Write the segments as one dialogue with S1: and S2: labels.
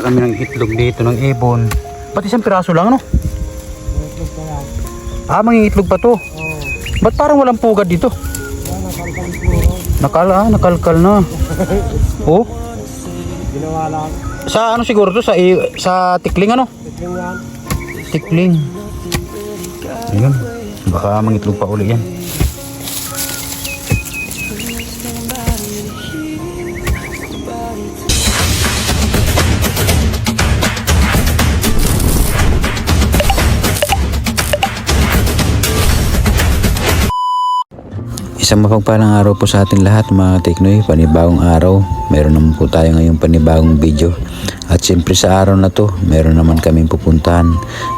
S1: Kami ng itlog dito ng ibon. Ba't isang piraso lang, ano? Mga itlog pa to. Ba't parang walang pugad dito? Nakalkal na. Oh?
S2: Ginawa lang.
S1: Sa ano siguro to? Sa tikling, ano?
S2: Tikling yan.
S1: Tikling. Ayun. Baka mangitlog pa uli yan. Isang mapagpalang araw po sa atin lahat mga Teknoy, panibagong araw. Meron naman po tayo ngayong panibagong video. At siyempre sa araw na to, meron naman kaming pupuntahan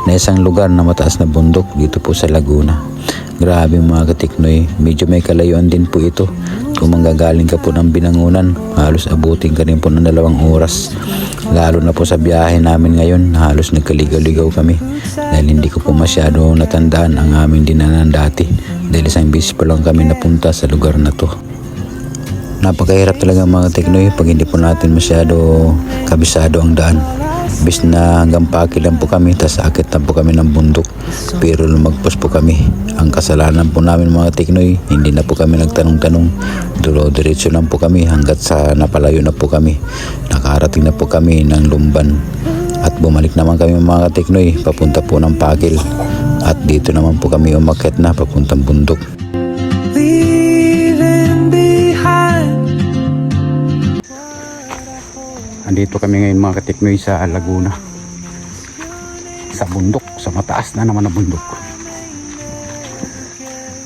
S1: na isang lugar na mataas na bundok dito po sa Laguna. Grabe mga Teknoy, medyo may kalayuan din po ito. Kung manggagaling ka po ng Binangonan, halos abutin ka rin po ng 2 oras. Lalo na po sa biyahe namin ngayon, halos nagkaligaw-ligaw kami. Dahil hindi ko po masyado natandaan ang aming dinanan dati. Dahil isang beses pa lang kami napunta sa lugar na to. Napakahirap talaga mga Teknoy pag hindi po natin masyado kabisado ang daan. Bis na hanggang Paki lang po kami, tas akit na po kami ng bundok. Pero lumagpas po kami. Ang kasalanan po namin mga Teknoy, hindi na po kami nagtanong-tanong. Diretso lang po kami hanggat sa napalayo na po kami. Nakarating na po kami ng Lumban. At bumalik naman kami mga Teknoy, papunta po ng Pakil. At dito naman po kami umakyat na papuntang bundok. Andito kami ngayon mga Teknoy sa Laguna. Sa bundok, sa mataas na naman na bundok.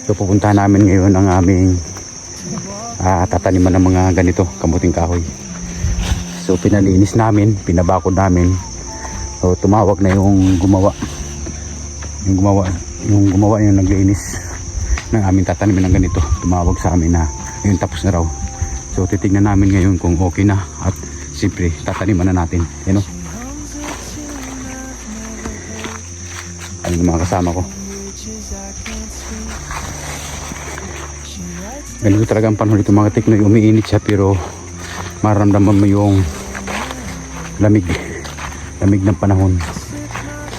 S1: So pupuntahan namin ngayon ang aming tataniman ng mga ganito, kamuting kahoy. So pinalinis namin, pinabakod namin. So tumawag na yung gumawa yung naglinis ng aming tatanimin ng ganito. Tumawag sa amin na yun tapos na raw. So titignan namin ngayon kung okay na at siyempre tataniman na natin. Yan o. Ayun yung mga kasama ko. Ganito talaga ang panahon dito mga Teknoy. Umiinit siya pero maramdaman mo yung lamig ng panahon.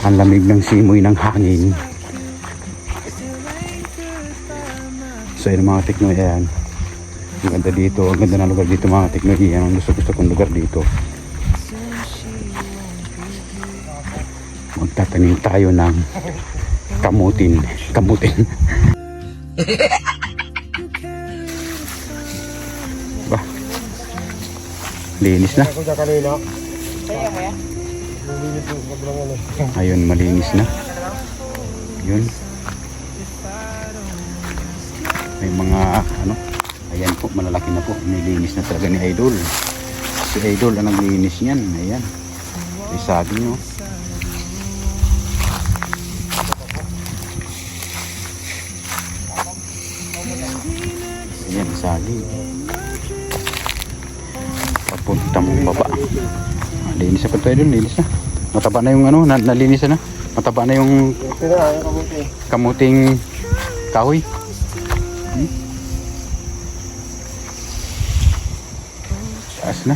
S1: Ang lamig ng simoy ng hangin. So yun mga Teknoy, ayan. Ang ganda dito, ang ganda ng lugar dito mga Teknoy. Yan ang gusto kong lugar dito. Magtatanim tayo ng kamutin. Ba? Linis na. Ayun, malinis na. Yun. May mga ayan po, malalaki na po. Nilinis na talaga ni Idol. Si Idol ang naglinis niyan. Ayan. May sabi nyo. Ayan, sabi. Papuntang baba. Linis na pa ito, Idol. Linis na. Mataba na yung nalinis na. Mataba na yung kamuting kahoy. Taas na.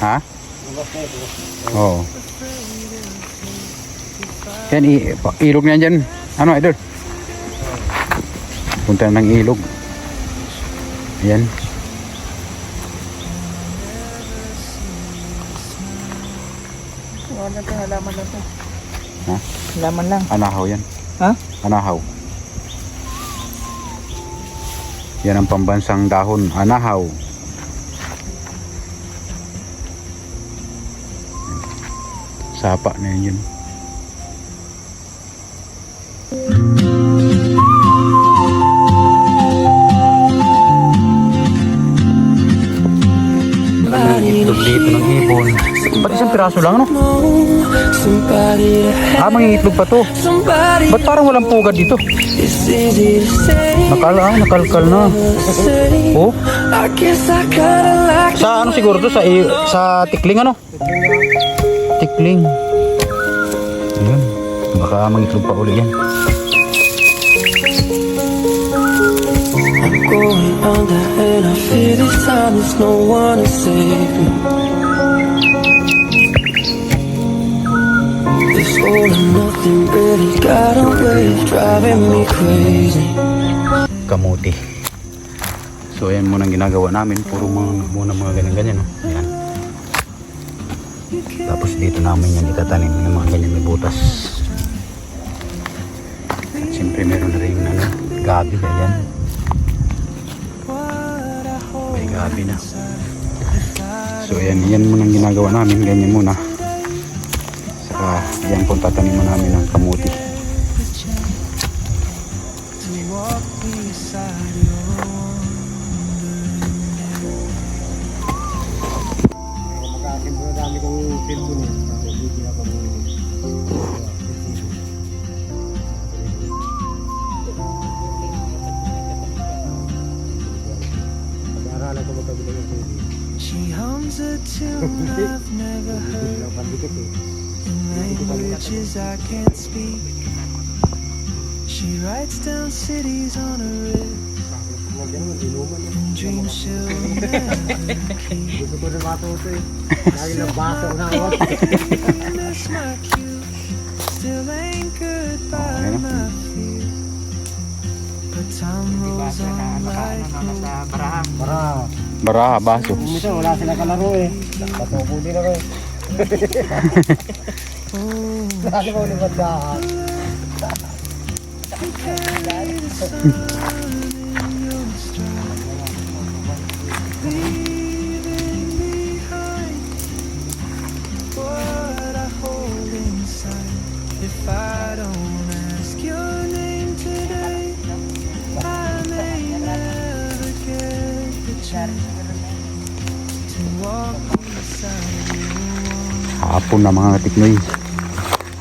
S1: Ha? Oo. Yan, ilog na dyan. Ano, Idol? Punta ng ilog. Ayan.
S3: Wala ka, halaman lang to.
S1: Ha?
S3: Halaman lang.
S1: Anahaw yan.
S3: Ha?
S1: Anahaw. Yan ang pambansang dahon. Anahaw. Sapa na yun. Itlog dito ng ibon. Ba't isang piraso lang, ano? Mga itlog pa to. Ba't parang walang pugad dito? Nakalkal na. Oh? Sa ano siguro to? Sa tikling, ano? Tikling. Ayan. Baka mangitlog pa uli yan.
S4: driving me crazy.
S1: Kamuti. So ayan muna ang ginagawa namin, puro mga ganyan-ganyan, no? Ayan. Tapos dito namin yan itatanim ng mga ganyan may butas. At siyempre meron na rin gabi, ayan. May gabi na. So ayan, yan muna ang ginagawa namin, ganyan muna. Saka yan po tataniman namin ng kamuti.
S2: Mag-aakin mo na dami kong cellphone eh. Hindi na kami. Mag-aaralan ko magkabila yung tubig.
S4: She hums a tune I've never heard
S2: Pandikit eh.
S4: in languages I can't speak. She writes down cities on a wrist and dreams she'll never keep.
S2: Gusto ko rin matuto eh. Dahil ng baso na ako.
S4: That's my cue, still anchored by my fear. But time rolls on like
S2: Para,
S1: Baraha, baso.
S2: minsan wala sila kalaro eh. Patubo din ako eh. Lalo ko ulit magdahan.
S4: what I hold inside. If I don't ask your name today, I may never get the chance to walk beside you.
S1: Hapon na mga katiknoy.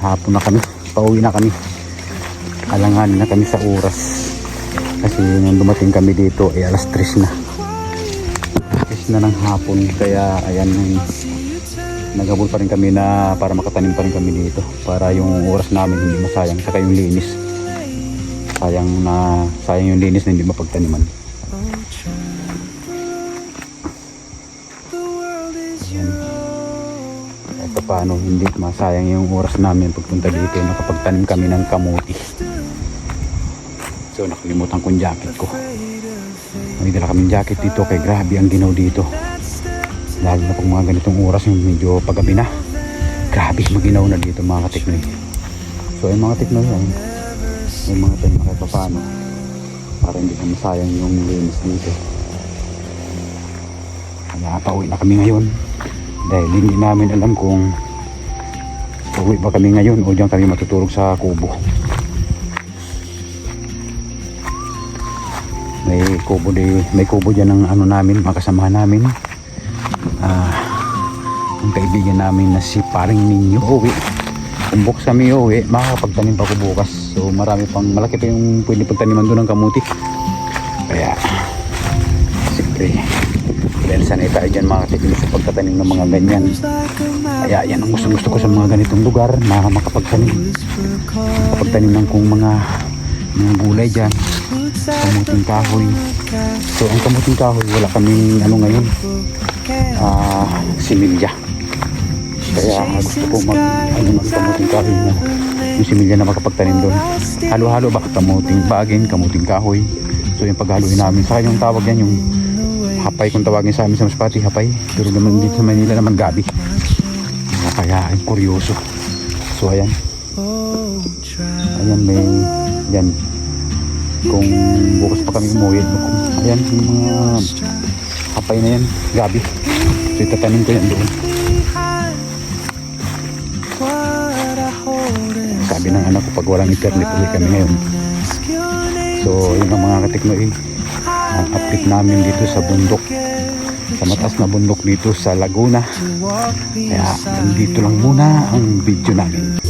S1: Hapon na kami. Pauwi na kami. Alanganin na kami sa oras. Kasi nung dumating kami dito ay alas 3 na. 3 na ng hapon. Kaya ayan, nagabol pa rin kami na para makatanim pa rin kami dito. Para yung oras namin hindi masayang. Saka yung linis. Sayang yung linis na hindi mapagtaniman. Ayan. Kahit paano hindi masayang yung oras namin pagpunta dito. Nakapagtanim kami ng kamuti. So nakalimutan ko yung jacket ko. May dala kaming jacket dito kay grabe ang ginaw dito. Lalo na pag mga ganitong oras yung medyo paggabi na. Grabe maginaw na dito mga katiknoy. So yung mga tiknoy yan, yung mga tayo kahit pa paano para hindi na masayang yung linis dito. Kaya pauwi na kami ngayon dahil hindi namin alam kung pauwi ba kami ngayon o diyan kami matutulog sa kubo. May kubo diyan ng ano namin, makasama namin. Ang kaibigan namin na si Paring Ninyo. Uwi. Kung bukas kami uwi, makakapagtanim pa ko bukas. So malaki pa yung pwede pagtaniman doon ng kamuti. Kaya siyempre dahil sanay tayo dyan mga katikilis sa pagtatanim ng mga ganyan. Kaya yan ang gusto ko sa mga ganitong lugar na makapagtanim ng kung mga gulay dyan. Kamuting kahoy. So ang kamuting kahoy wala kaming ano ngayon, similya. Kaya gusto ko ng kamuting kahoy na yung similya na makapagtanim doon. Halo-halo ba? Kamuting bagin, kamuting kahoy. So yung paghaluin namin, saka yung tawag yan yung hapay, kung tawagin sa amin sa Masbate, hapay. Pero naman dito sa Manila naman gabi. Kaya ay kuryoso. So ayan may yan. Kung bukas pa kami umuwi, ayan yung mga hapay na yan, gabi. So itatanim ko yan doon. Sabi ng anak ko pag walang internet uwi kami ngayon. So yun ang mga katiknoy, ang update namin dito sa bundok, sa mataas na bundok dito sa Laguna. Kaya dito lang muna ang video namin.